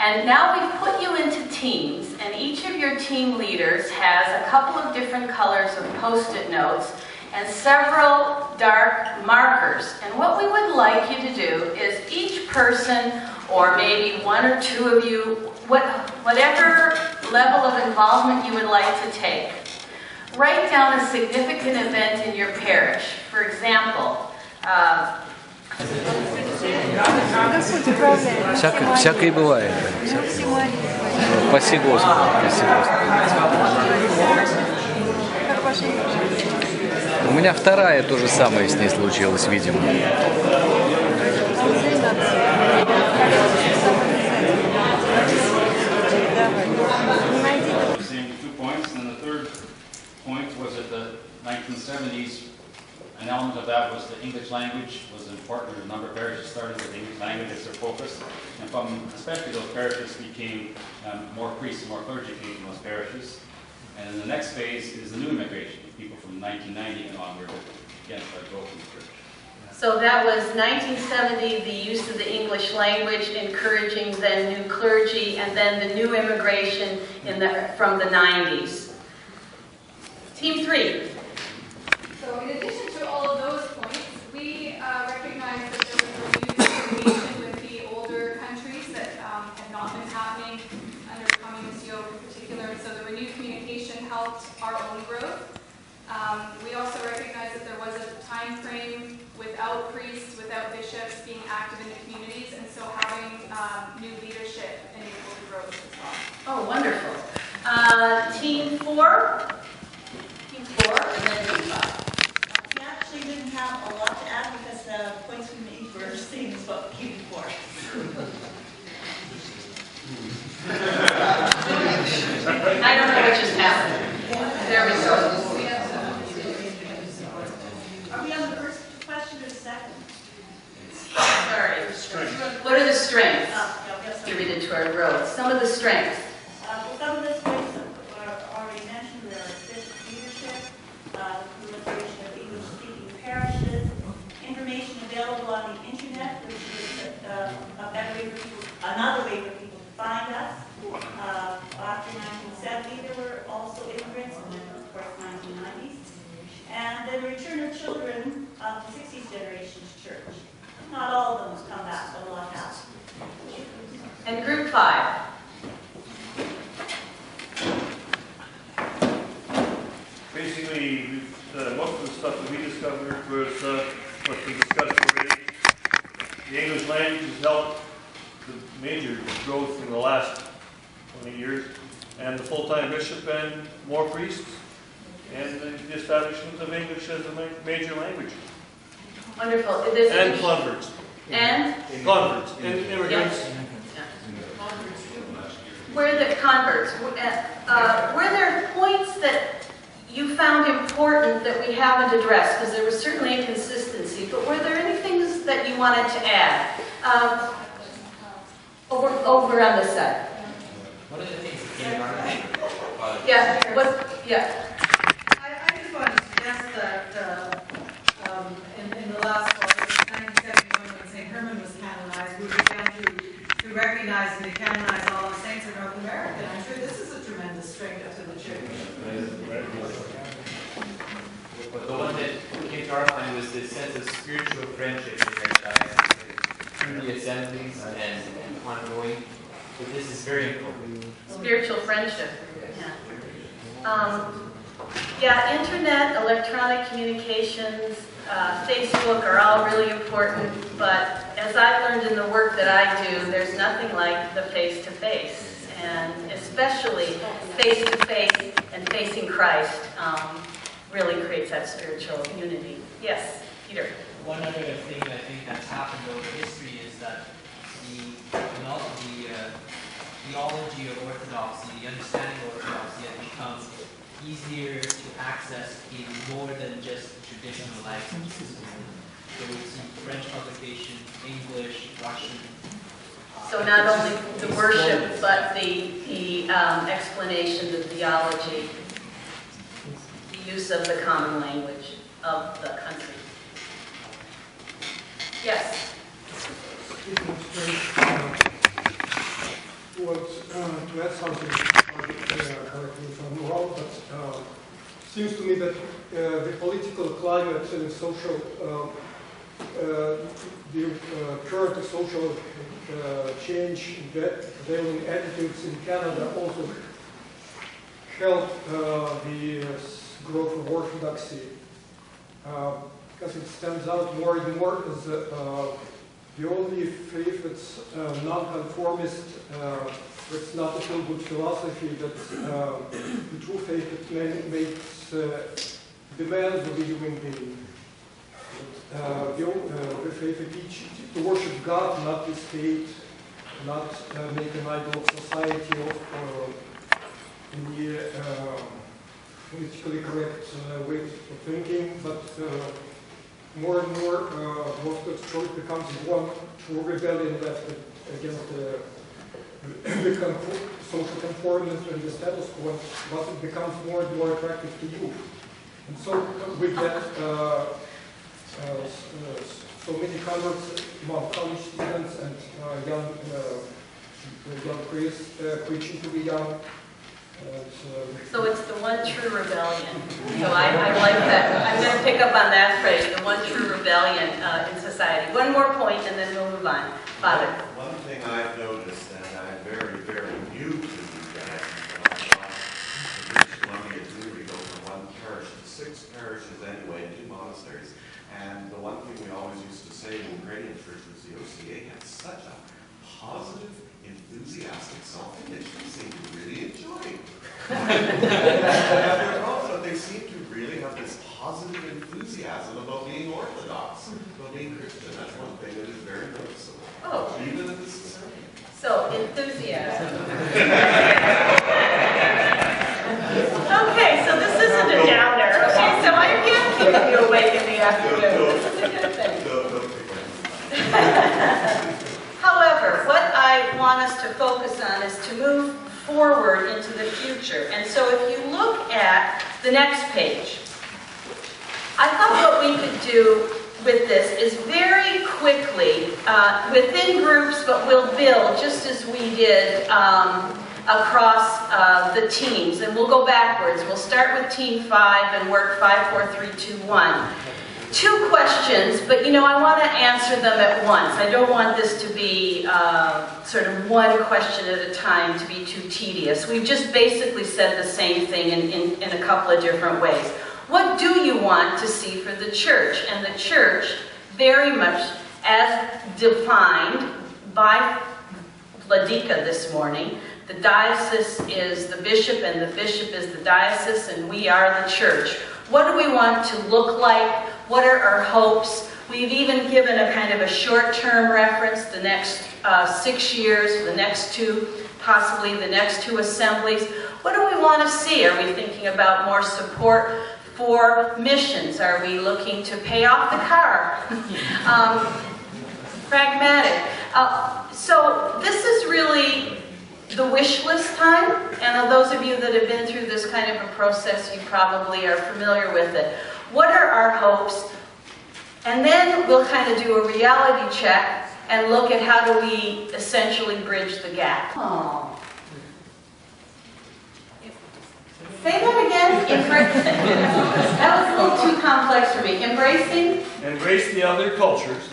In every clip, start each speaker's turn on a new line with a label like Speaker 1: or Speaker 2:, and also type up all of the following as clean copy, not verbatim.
Speaker 1: And now we've put you into teams, and each of your team leaders has a couple of different colors of Post-it notes and several dark markers. And what we would like you to do is each person, or maybe one or two of you, whatever level of involvement you would like to take, write down a significant event in your parish. For example,
Speaker 2: Всякое бывает. Спаси Господи. У меня вторая то же самое с ней случилось, видимо.
Speaker 3: Point was that the 1970s, an element of that was the English language was important. A number of parishes started with the English language as their focus, and from especially those parishes became more priests and more clergy came from those parishes. And then the next phase is the new immigration, people from 1990 and onward, again, started growth in the church.
Speaker 1: So that was 1970, the use of the English language, encouraging then new clergy, and then the new immigration from the 90s. Team 3.
Speaker 4: So in addition to all of those points, we recognize that there was a renewed communication with the older countries that had not been happening under communist yoke in particular, and so the renewed communication helped our own growth. We also recognize that there was a time frame without priests, without bishops being active in the communities, and so having new leadership enabled the growth as well.
Speaker 1: Oh, wonderful. Team 4. Team 4, and then Team 5.
Speaker 5: We actually didn't have a lot to add because the points we made were the same as what we came before.
Speaker 1: I don't know what just happened. There we go.
Speaker 5: Are we on the first question or the second?
Speaker 1: Sorry. What are the strengths?
Speaker 5: Yeah, yes,
Speaker 1: Attributed to our growth. Some of the strengths.
Speaker 5: well, some of the strengths are already mentioned. There are district leadership, the proliferation of English-speaking parishes, information available on the internet, which is another way for people to find us. After 1970, there were also immigrants, and then, of course, 1990s. And the return of children of the 60s generation's church. Not all of them have come back, but a lot have.
Speaker 1: And Group 5.
Speaker 6: Basically, most of the stuff that we discovered was what's been discussed already. The English language has helped the major growth in the last 20 years, and the full-time bishop and more priests, and the establishment of English as a major language.
Speaker 1: Wonderful.
Speaker 6: And converts.
Speaker 1: And?
Speaker 6: Converts. And immigrants.
Speaker 1: Yes. Were the converts, were there points that you found important that we haven't addressed? Because there was certainly inconsistency, but were there any things that you wanted to add? Over on this side.
Speaker 7: One of the things that came out of
Speaker 1: Yeah. Yeah.
Speaker 8: I just want to suggest that in the last part, 1971, when St. Herman was canonized, we began to recognize and to canonize all the saints in North America. And I'm sure this is a tremendous strength to the church.
Speaker 7: But the one that came to our mind was this sense of spiritual friendship through the assemblies and ongoing. But this is very important.
Speaker 1: Spiritual friendship. Yeah, internet, electronic communications, Facebook are all really important, but as I've learned in the work that I do, there's nothing like the face-to-face, and especially face-to-face and facing Christ really creates that spiritual unity. Yes, Peter.
Speaker 9: One other thing I think that's happened over history is that the theology of orthodoxy, the understanding of orthodoxy has become easier to access in more than just traditional languages. So we see French publication, English, Russian.
Speaker 1: So not only the worship, but the explanation, the theology, the use of the common language of the country. Yes?
Speaker 10: want to add something. Correct me if I'm wrong, but seems to me that the political climate and social, the current social change, prevailing attitudes in Canada also help the growth of orthodoxy, because it stands out more and more as the only faith that's non-conformist, that's not a feel-good philosophy, that's the true faith that makes demands of the human being. The faith that teaches to worship God, not the state, not make an idol of society or any politically correct way of thinking, but more and more Orthodox Church becomes one true rebellion left against the social conformism and the status quo, but it becomes more and more attractive to youth. And so with that, so many converts among college students and young priests preaching to the young.
Speaker 1: So it's the one true rebellion. So I like that. I'm going to pick up on that phrase, the one true rebellion in society. One more point and then we'll move on. Father.
Speaker 11: One thing I've noticed, and I'm very, very new to these guys, Columbia too, we go from one parish to 6 parishes anyway, and 2 monasteries. And the one thing we always used to say in the Ukrainian church was the AOCA had such a positive, enthusiastic self-image they seem to really enjoy. But they seem to really have this positive enthusiasm about being Orthodox, about being Christian. That's one thing that is very noticeable.
Speaker 1: Oh.
Speaker 11: Even in the society.
Speaker 1: So, enthusiasm. Okay, so this isn't a downer. Okay, so I can't keep you awake in the afternoon. This is a good thing. However, what I want us to focus on is to move forward into the future. And so if you look at the next page, I thought what we could do with this is very quickly, within groups, but we'll build just as we did across the teams. And we'll go backwards. We'll start with Team 5 and work 5, 4, 3, 2, 1. 2 questions, but I want to answer them at once. I don't want this to be sort of one question at a time to be too tedious. We've just basically said the same thing in a couple of different ways. What do you want to see for the church? And the church, very much as defined by Vladika this morning, the diocese is the bishop and the bishop is the diocese and we are the church. What do we want to look like? What are our hopes? We've even given a kind of a short-term reference, the next 6 years, the next 2, possibly the next 2 assemblies. What do we want to see? Are we thinking about more support for missions? Are we looking to pay off the car? Pragmatic. So this is really the wish list time, and those of you that have been through this kind of a process, you probably are familiar with it. What are our hopes? And then we'll kind of do a reality check and look at how do we essentially bridge the gap. Oh. Say that again. That was a little too complex for me. Embracing?
Speaker 6: Embrace the other cultures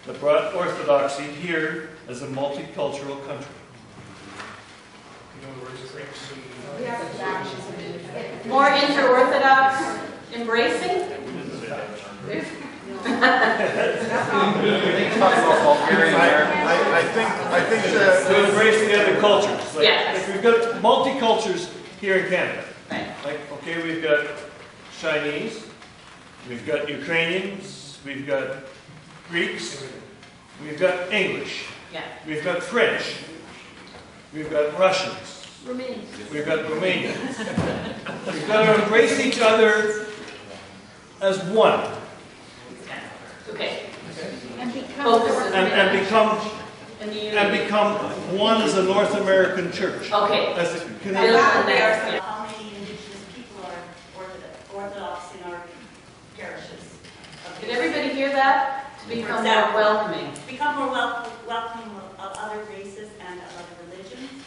Speaker 6: that brought Orthodoxy here as a multicultural country.
Speaker 1: More inter-Orthodox embracing?
Speaker 6: I think to embrace the other cultures. Like,
Speaker 1: yes.
Speaker 6: If we've got multi-cultures here in Canada.
Speaker 1: Right.
Speaker 6: Like, okay, we've got Chinese, we've got Ukrainians, we've got Greeks, we've got English,
Speaker 1: Yeah.
Speaker 6: we've got French, we've got Russians, we've got Romanians. We've got to embrace each other as one.
Speaker 1: Okay.
Speaker 6: And become one as a North American church.
Speaker 1: Okay.
Speaker 6: As a
Speaker 5: How many indigenous people are Orthodox in our parishes?
Speaker 1: Did everybody hear that? To become more welcoming.
Speaker 5: Become more welcoming of other races and of other religions.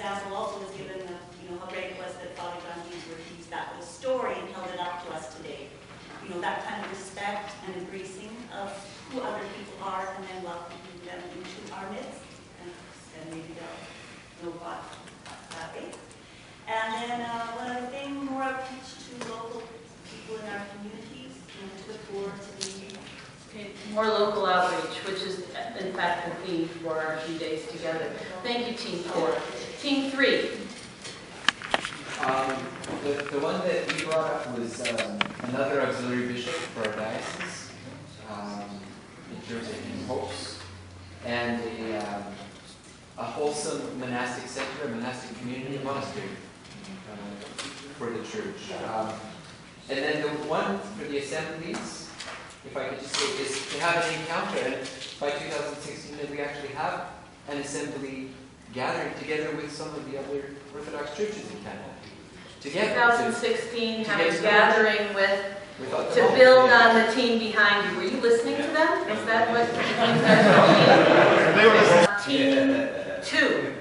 Speaker 5: example also was given of, how great it was that Father John used that whole story and held it up to us today. That kind of respect and embracing of who other people are and then welcoming them into our midst. And maybe they'll know God that way. And then one other thing, more outreach to local people in our communities, to the poor, to the needy.
Speaker 1: Okay, more local outreach, which is in fact the theme for our few days together. Thank you, Team 4. Team 3.
Speaker 7: The one that we brought up was another auxiliary bishop for our diocese, in terms of hopes, and a wholesome monastic center, a monastic community monastery for the church. And then the one for the assemblies, if I could just say, is to have an encounter. And by 2016, that we actually have an assembly gathering together with some of the other Orthodox churches in Canada.
Speaker 1: 2016, have a gathering to build on the team behind you. Were you listening to them? Is that what you guys are Team 2.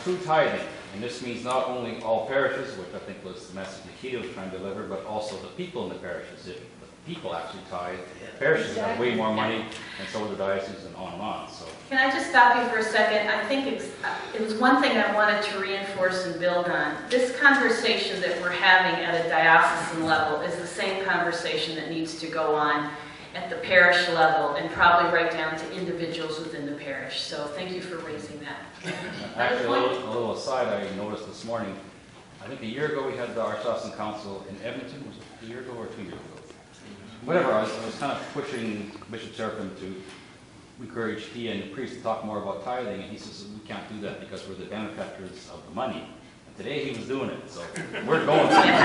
Speaker 3: True tithing, and this means not only all parishes, which I think was the message Nikita was trying to deliver, but also the people in the parishes. If the people actually tithe, parishes have way more money, and so do the dioceses, and on and on. So.
Speaker 1: Can I just stop you for a second? I think it was one thing I wanted to reinforce and build on. This conversation that we're having at a diocesan level is the same conversation that needs to go on at the parish level and probably right down to individuals within the parish. So thank you for raising that.
Speaker 3: Actually, a little aside, I noticed this morning, I think a year ago we had the Archdiocesan Council in Edmonton. Was it a year ago or 2 years ago? Whatever, I was kind of pushing Bishop Seraphin to encourage he and the priest to talk more about tithing, and he says we can't do that because we're the benefactors of the money. And today he was doing it, so we're going somewhere.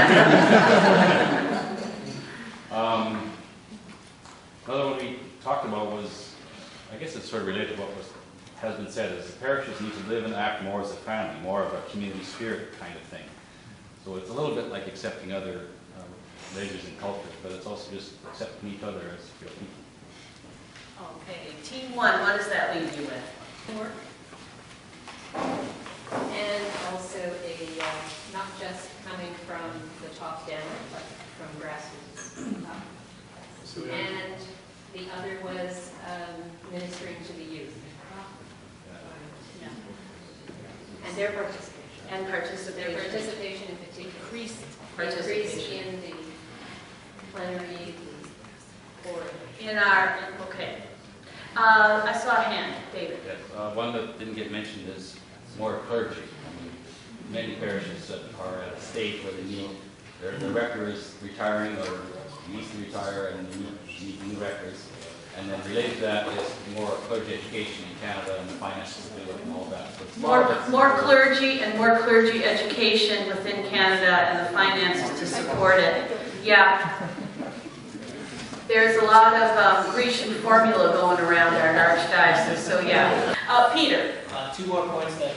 Speaker 3: Another one we talked about was, I guess it's sort of related to what has been said, is the parishes need to live and act more as a family, more of a community spirit kind of thing. So it's a little bit like accepting other religions and cultures, but it's also just accepting each other as real people.
Speaker 1: Okay, Team 1, what does that leave you with?
Speaker 12: Work. And also not just coming from the top down, but from grassroots up. And the other was ministering to the youth. And their participation.
Speaker 1: And participation.
Speaker 12: Their participation in particular. Increase in the plenary, or
Speaker 1: in our, okay. I saw a hand, David.
Speaker 3: Yes, one that didn't get mentioned is more clergy. I mean, many parishes are at a stage where they need, their rector is retiring or needs to retire and they need new rectors. And then related to that is more clergy education in Canada and the finances to do it and all that. So it's
Speaker 1: more clergy and more clergy education within Canada and the finances to support it. Yeah. There's a lot of Grecian formula going around our archdiocese, so yeah. Peter.
Speaker 9: 2 more points that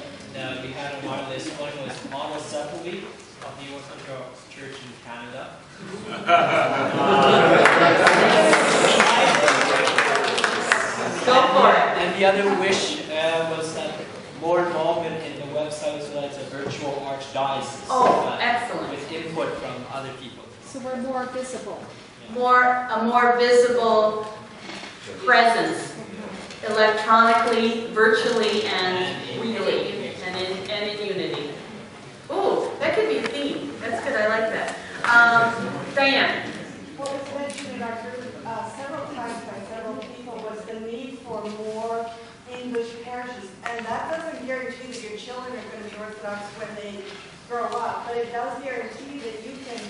Speaker 9: we had on our list. One was model separately of the Orthodox Church in Canada.
Speaker 1: Go for it.
Speaker 9: And the other wish was that more involvement in the website as well as a virtual archdiocese.
Speaker 1: Oh, excellent.
Speaker 9: With input from other people.
Speaker 12: so we're more visible.
Speaker 1: A more visible presence, electronically, virtually, and really, and in unity. Ooh, that could be a theme. That's good. I like that. Diane.
Speaker 13: What was mentioned in our group several times by several people was the need for more English parishes. And that doesn't guarantee that your children are going to be Orthodox when they grow up, but it does guarantee that you can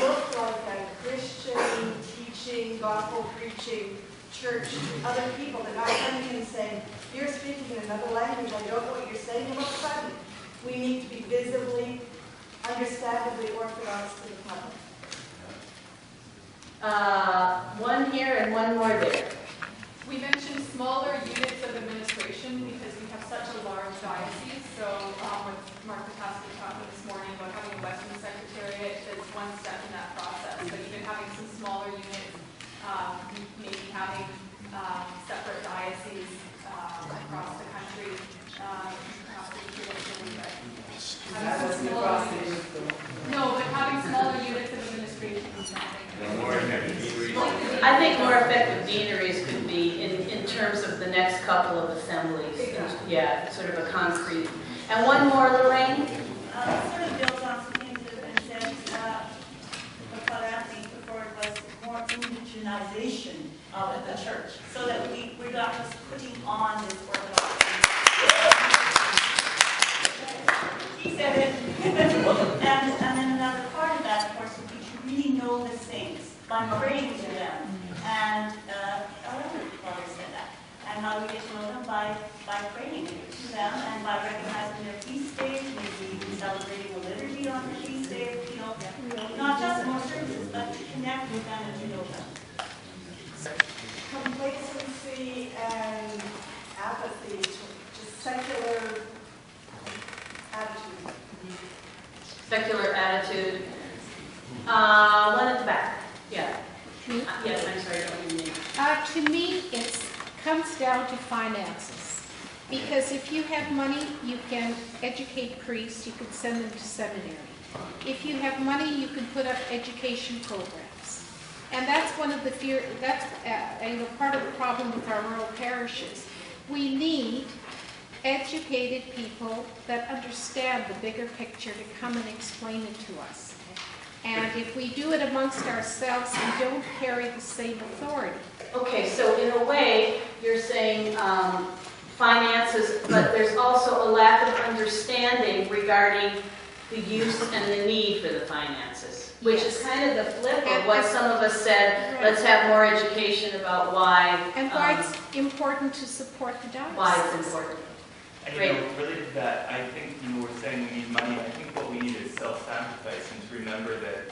Speaker 13: look like a Christian teaching, gospel preaching church to other people. That not coming in and saying, you're speaking in another language, I don't know what you're saying, and what's funny. We need to be visibly, understandably Orthodox to the public.
Speaker 1: One here and one more there.
Speaker 4: We mentioned smaller units of administration because we have such a large diocese. So with Mark Patasti talking this morning about having a Western Secretariat, that's one step in that process. But even having some smaller units, maybe having separate dioceses across the country,
Speaker 1: yeah, sort of a concrete. And one more, Lorraine?
Speaker 5: Sort of builds on some things that have been said. What Father Anthony put forward was more indigenization of the church, so that we're not just putting on this Orthodox. He said it. and then another part of that, of course, would be to really know the saints by praying to them. And our other father said that. And how do we get to know them? By praying to them and by recognizing their feast days, maybe celebrating a liturgy on their feast days, you know, not just more services, but to connect with them and to know them.
Speaker 13: Complacency and apathy, just secular attitude.
Speaker 1: Secular attitude. One at the back. Yeah. Yes, I'm sorry, I don't know your name.
Speaker 14: To me, it comes down to finances. Because if you have money, you can educate priests, you can send them to seminary. If you have money, you can put up education programs. And that's one of the part of the problem with our rural parishes. We need educated people that understand the bigger picture to come and explain it to us. And if we do it amongst ourselves, we don't carry the same authority.
Speaker 1: Okay, so in a way, you're saying finances, but there's also a lack of understanding regarding the use and the need for the finances, which is kind of the flip of what some of us said, let's have more education about why.
Speaker 14: And why it's important to support the diocese.
Speaker 1: Why it's important.
Speaker 15: And related to that, I think we're saying we need money. I think what we need is self-sacrifice, and to remember that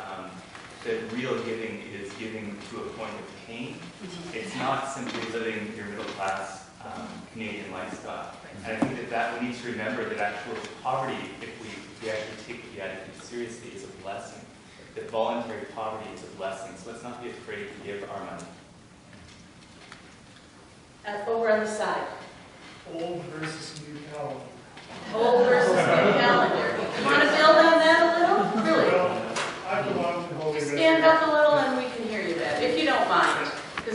Speaker 15: that real giving is giving to a point of pain. It's not simply living your middle-class Canadian lifestyle. And I think that we need to remember that actual poverty, if we actually take the attitude seriously, is a blessing. That voluntary poverty is a blessing. So let's not be afraid to give our money.
Speaker 1: Over on the side.
Speaker 10: Old versus new calendar.
Speaker 1: Old versus new calendar. You want to build on that a little? Really?
Speaker 10: Well, I belong to Holy
Speaker 1: Just stand up a little and we can hear you better, if you don't mind.
Speaker 10: I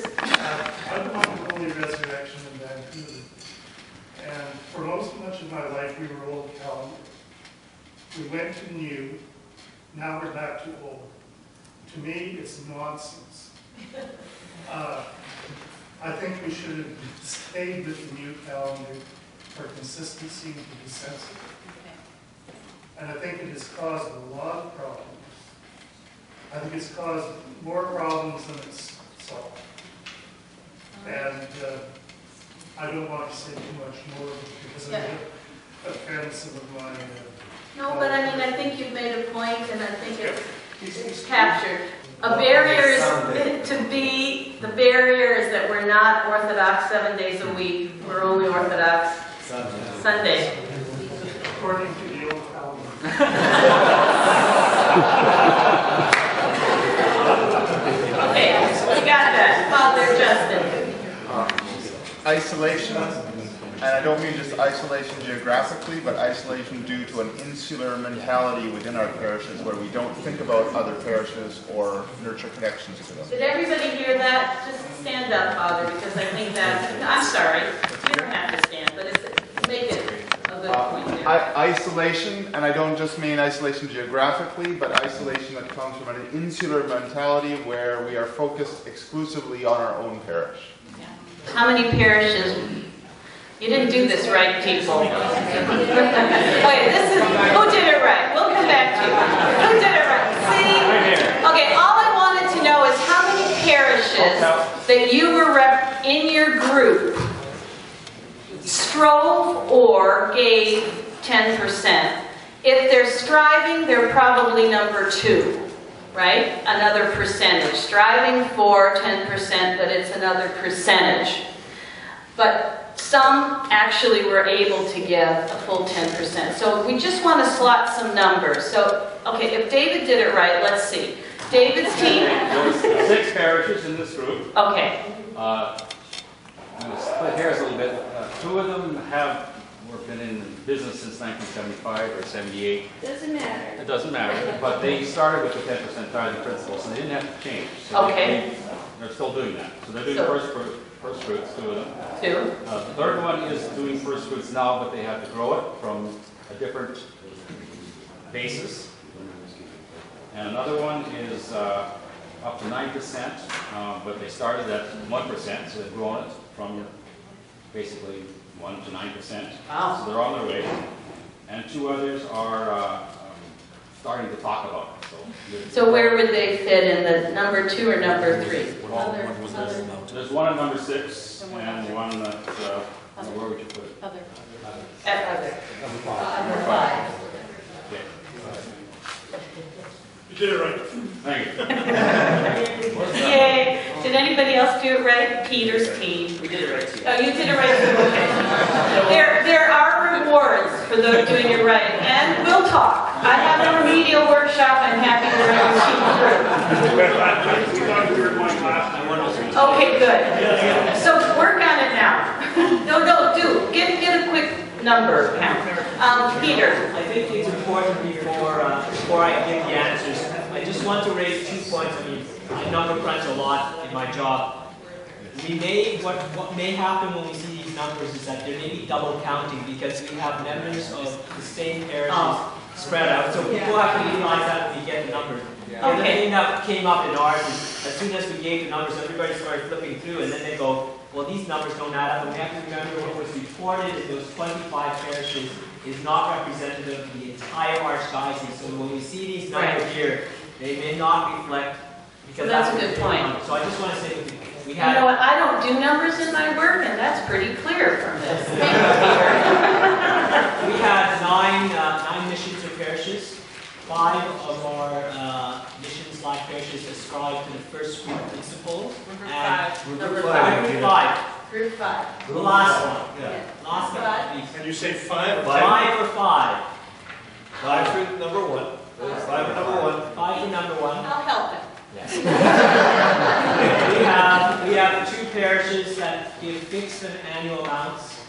Speaker 10: belong to Holy Resurrection in Vancouver. And for much of my life, we were old calendar. We went to new, now we're back to old. To me, it's nonsense. I think we should have stayed with the new calendar for consistency and to be sensitive. And I think it has caused a lot of problems. I think it's caused more problems than it's solved. And I don't want to say too much more because of the offense of my...
Speaker 1: No, but I mean, I think you've made a point, and I think it's captured. The barrier is that we're not Orthodox 7 days a week. We're only Orthodox Sunday.
Speaker 10: According to the old calendar.
Speaker 1: Okay, we got that. Father Justin.
Speaker 16: Isolation, and I don't mean just isolation geographically, but isolation due to an insular mentality within our parishes where we don't think about other parishes or nurture connections to them.
Speaker 1: Did everybody hear that? Just stand up, Father, because I think that's... I'm sorry. You don't have to stand, but make it a good point there.
Speaker 16: Isolation, and I don't just mean isolation geographically, but isolation that comes from an insular mentality where we are focused exclusively on our own parish.
Speaker 1: How many parishes? You didn't do this right, people. Wait, this is... Who did it right? We'll come back to you. Who did it right? See? Okay, all I wanted to know is how many parishes that you were in your group strove or gave 10%. If they're striving, they're probably number 2. Right? Another percentage. Striving for 10%, but it's another percentage. But some actually were able to give a full 10%. So we just want to slot some numbers. So, okay, if David did it right, let's see. David's team?
Speaker 3: There was 6 parishes in this group.
Speaker 1: Okay.
Speaker 3: I'm going to split hairs a little bit. 2 of them have been in business since 1975 or 78.
Speaker 14: Doesn't matter.
Speaker 3: It doesn't matter, but they started with the 10% tithing principle, so they didn't have to change. So they're still doing that. So they're doing first fruit. first fruits, 2 of them.
Speaker 1: 2.
Speaker 3: The third one is doing first fruits now, but they have to grow it from a different basis. And another one is up to 9%, but they started at 1%, so they've grown it from basically 1 to 9%.
Speaker 1: Wow.
Speaker 3: So they're on their way. And 2 others are starting to talk about it.
Speaker 1: So where would they fit in the number 2 or number 3?
Speaker 3: There's one at number 6 and one at, where would you put it?
Speaker 1: Other. At other.
Speaker 3: Number 5. Okay.
Speaker 6: You did it right.
Speaker 3: Thank you.
Speaker 1: Yay! Did anybody else do it right? Peter's team.
Speaker 15: We did it right too.
Speaker 1: Oh, you did it right too. Okay. There are rewards for those doing it right, and we'll talk. I have a remedial workshop. I'm happy to run your team through.
Speaker 6: We thought we were going last.
Speaker 1: Okay, good. So work on it now. No, do. Get a quick number count. Peter.
Speaker 9: I think it's important before I give the answers, I just want to raise 2 points. I mean, I number crunch a lot in my job. What may happen when we see these numbers is that there may be double counting because we have members of the same parishes spread out. So people have to realize that when we get the numbers. And the thing that came up in ours is as soon as we gave the numbers, everybody started flipping through, and then they go, well, these numbers don't add up. And we have to remember what was reported in those 25 parishes is not representative of the entire archdiocese. So when we see these numbers here, they may not reflect, because
Speaker 1: That's a
Speaker 9: what
Speaker 1: good
Speaker 9: we're
Speaker 1: point.
Speaker 9: on. So I just want to say we
Speaker 1: You
Speaker 9: had.
Speaker 1: know what? I don't do numbers in my work, and that's pretty clear from this. Thank you, Peter.
Speaker 9: We had nine missions or parishes. 5 of our missions/parishes ascribed to the first group principles.
Speaker 1: Number
Speaker 9: 5.
Speaker 1: Group 5.
Speaker 9: The last one.
Speaker 6: Yeah.
Speaker 9: Last one.
Speaker 6: And you say 5 or
Speaker 9: 5 or 5.
Speaker 6: 5 for number 1. 5 for number 1.
Speaker 9: 5 for number 1.
Speaker 1: I'll help him.
Speaker 9: We have 2 parishes that give fixed and annual amounts.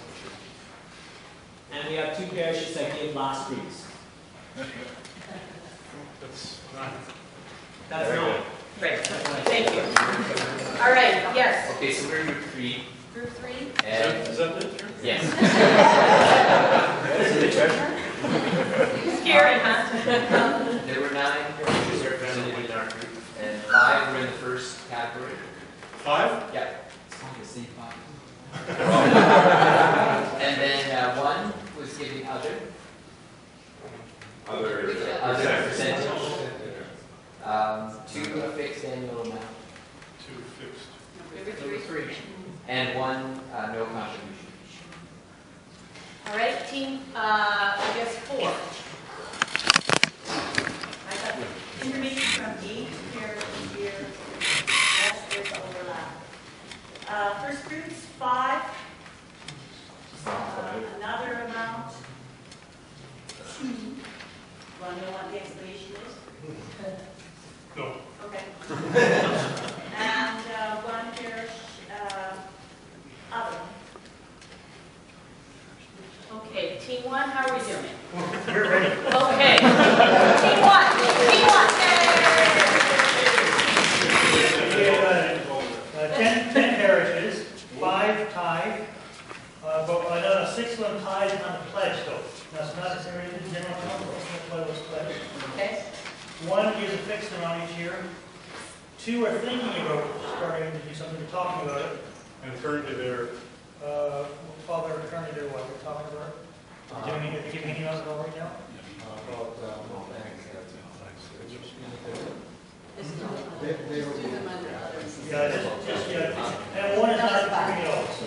Speaker 9: And we have 2 parishes that give last fruits. That's not.
Speaker 1: Great. Thank you. All right. Yes.
Speaker 7: Okay, so we're group 3.
Speaker 1: Group 3.
Speaker 7: And
Speaker 6: Is that it?
Speaker 7: yes.
Speaker 1: Scary, huh?
Speaker 7: There were 9 parishes represented in our group, and 5 were in the first category.
Speaker 6: 5?
Speaker 7: Yeah.
Speaker 9: It's not the same 5.
Speaker 7: And then 1 was giving other percentage. 2 a fixed annual amount.
Speaker 6: 2 fixed.
Speaker 1: Number 3.
Speaker 7: And 1 no contribution.
Speaker 1: All right, team. I guess 4.
Speaker 5: I got information from each parish here. Yes, there's overlap. First group's 5. Another amount. 2. Want to know what the explanation is?
Speaker 6: No.
Speaker 5: Okay. And 1 parish, other.
Speaker 1: Okay, team 1, how are we doing?
Speaker 6: We're ready.
Speaker 1: Okay. Team 1. Team
Speaker 17: 10 parishes, 5 tithe, but a 6th one tithe on the pledge though. That's not necessarily the general council, that's why it was pledged.
Speaker 1: Okay.
Speaker 17: 1 gives a fixed amount each year. 2 are thinking about starting to do something, they're talking about it.
Speaker 6: And currently they're
Speaker 17: Father, currently they're what, we're talking about? Are they giving any else about right now? Yeah, just, and 1 is not doing it all, so.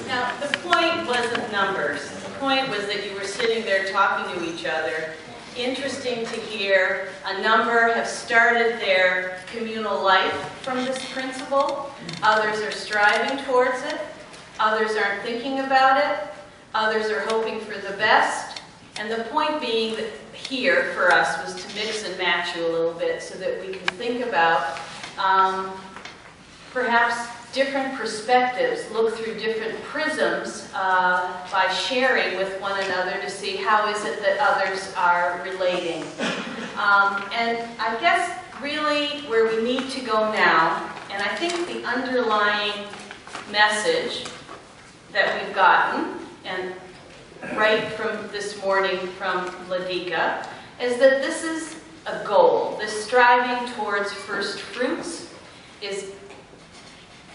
Speaker 1: Now, the point wasn't numbers. The point was that you were sitting there talking to each other. Interesting to hear a number have started their communal life from this principle. Others are striving towards it. Others aren't thinking about it. Others are hoping for the best. And the point being that here for us was to mix and match you a little bit so that we can think about perhaps different perspectives, look through different prisms by sharing with one another to see how is it that others are relating. And I guess really where we need to go now, and I think the underlying message that we've gotten, and right from this morning from Ladika, is that this is a goal. This striving towards first fruits is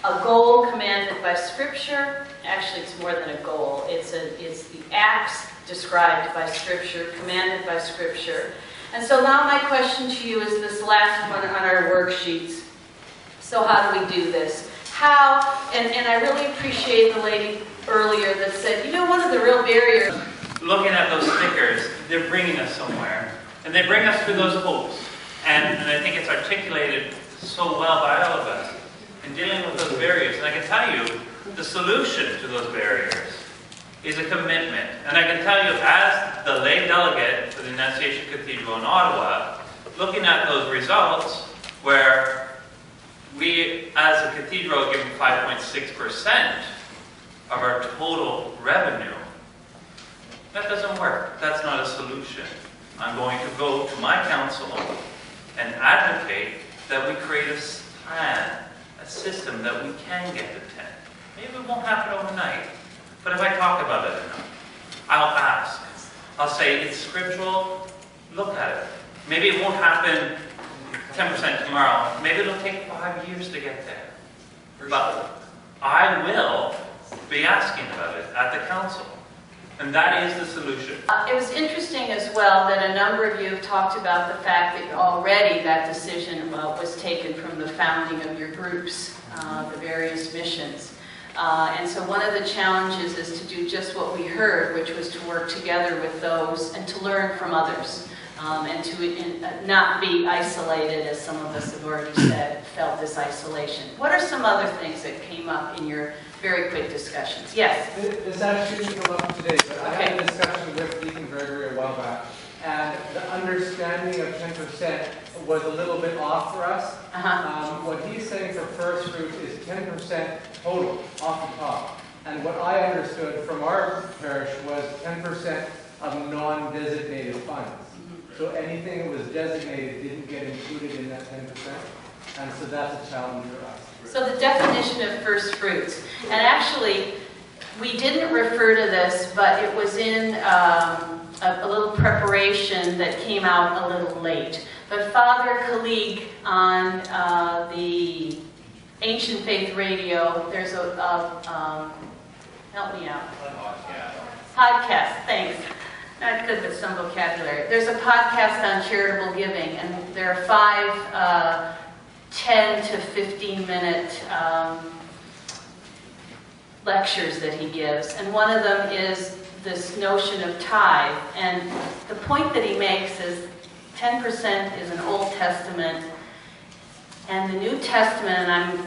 Speaker 1: a goal commanded by Scripture. Actually, it's more than a goal. It's the acts described by Scripture, commanded by Scripture. And so now my question to you is this last one on our worksheets. So how do we do this? How, and I really appreciate the lady earlier that said, you know, one of the real barriers.
Speaker 18: Looking at those stickers, they're bringing us somewhere. And they bring us to those hopes. And I think it's articulated so well by all of us in dealing with those barriers. And I can tell you, the solution to those barriers is a commitment. And I can tell you, as the lay delegate for the Annunciation Cathedral in Ottawa, looking at those results, where we, as a cathedral, are given 5.6% of our total revenue, that doesn't work. That's not a solution. I'm going to go to my council and advocate that we create a plan, a system that we can get to 10. Maybe it won't happen overnight, but if I talk about it enough, I'll ask. I'll say, it's scriptural, look at it. Maybe it won't happen 10% tomorrow. Maybe it'll take 5 years to get there. But I will be asking about it at the council. And that is the solution.
Speaker 1: It was interesting as well that a number of you have talked about the fact that already that decision was taken from the founding of your groups, the various missions. And so one of the challenges is to do just what we heard, which was to work together with those and to learn from others. And to not be isolated, as some of us have already said, felt this isolation. What are some other things that came up in your very quick discussions? Yes?
Speaker 19: This actually didn't come up today, but I had a discussion with Deacon Gregory a while back, and the understanding of 10% was a little bit off for us. What he's saying for first fruit is 10% total, off the top. And what I understood from our parish was 10% of non-designated funds. So anything that was designated didn't get included in that 10%, and so that's a challenge for us.
Speaker 1: So the definition of first fruits, and actually we didn't refer to this, but it was in a little preparation that came out a little late. But Father Kalig on the Ancient Faith Radio, there's help me out. Podcast, thanks. Not good with some vocabulary. There's a podcast on charitable giving, and there are 5 10 to 15 minute lectures that he gives. And one of them is this notion of tithe. And the point that he makes is 10% is an Old Testament, and the New Testament, and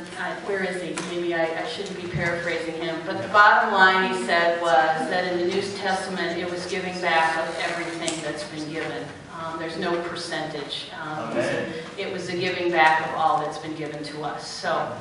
Speaker 1: where is he? Maybe I shouldn't be paraphrasing him, but the bottom line he said was that in the New Testament it was giving back of everything that's been given. There's no percentage. It was a giving back of all that's been given to us. So